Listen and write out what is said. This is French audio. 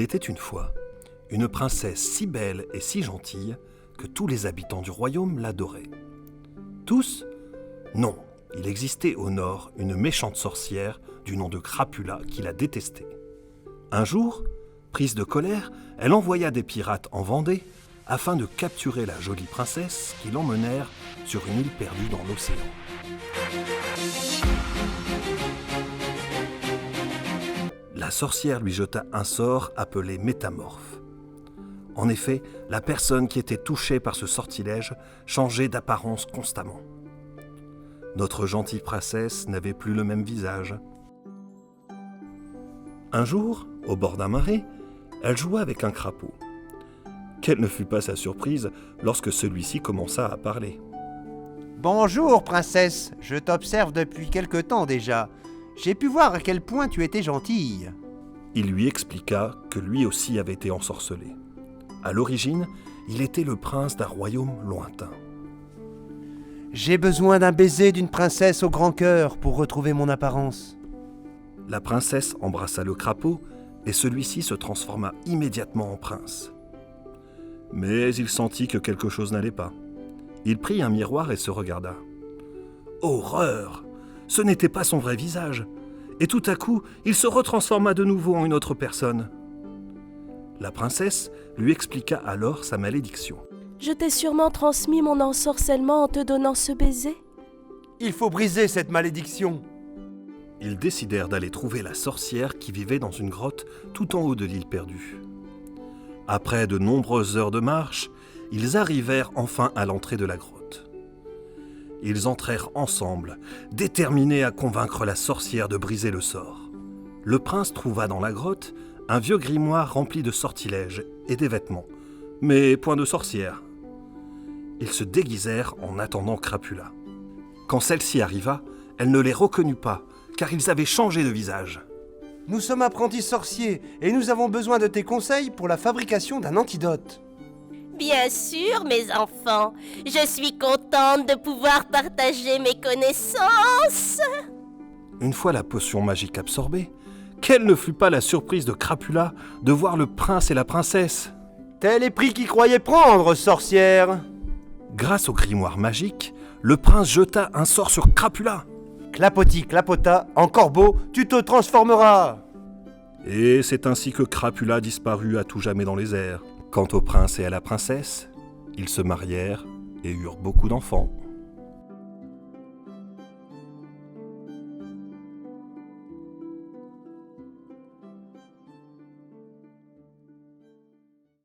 Il était une fois une princesse si belle et si gentille que tous les habitants du royaume l'adoraient. Tous ? Non, il existait au nord une méchante sorcière du nom de Crapula qui la détestait. Un jour, prise de colère, elle envoya des pirates en Vendée afin de capturer la jolie princesse qui l'emmenèrent sur une île perdue dans l'océan. La sorcière lui jeta un sort appelé métamorphe. En effet, la personne qui était touchée par ce sortilège changeait d'apparence constamment. Notre gentille princesse n'avait plus le même visage. Un jour, au bord d'un marais, elle joua avec un crapaud. Quelle ne fut pas sa surprise lorsque celui-ci commença à parler. « Bonjour, princesse, je t'observe depuis quelque temps déjà. J'ai pu voir à quel point tu étais gentille. » Il lui expliqua que lui aussi avait été ensorcelé. À l'origine, il était le prince d'un royaume lointain. « J'ai besoin d'un baiser d'une princesse au grand cœur pour retrouver mon apparence. » La princesse embrassa le crapaud et celui-ci se transforma immédiatement en prince. Mais il sentit que quelque chose n'allait pas. Il prit un miroir et se regarda. Horreur ! Ce n'était pas son vrai visage. Et tout à coup, il se retransforma de nouveau en une autre personne. La princesse lui expliqua alors sa malédiction. « Je t'ai sûrement transmis mon ensorcellement en te donnant ce baiser. » « Il faut briser cette malédiction. » Ils décidèrent d'aller trouver la sorcière qui vivait dans une grotte tout en haut de l'île perdue. Après de nombreuses heures de marche, ils arrivèrent enfin à l'entrée de la grotte. Ils entrèrent ensemble, déterminés à convaincre la sorcière de briser le sort. Le prince trouva dans la grotte un vieux grimoire rempli de sortilèges et des vêtements, mais point de sorcière. Ils se déguisèrent en attendant Crapula. Quand celle-ci arriva, elle ne les reconnut pas, car ils avaient changé de visage. « Nous sommes apprentis sorciers et nous avons besoin de tes conseils pour la fabrication d'un antidote. » Bien sûr, mes enfants, je suis contente de pouvoir partager mes connaissances. Une fois la potion magique absorbée, quelle ne fut pas la surprise de Crapula de voir le prince et la princesse. « Tel est prix qu'il croyait prendre, sorcière !» Grâce au grimoire magique, le prince jeta un sort sur Crapula. « Clapotis, clapota, en corbeau, tu te transformeras !» Et c'est ainsi que Crapula disparut à tout jamais dans les airs. Quant au prince et à la princesse, ils se marièrent et eurent beaucoup d'enfants.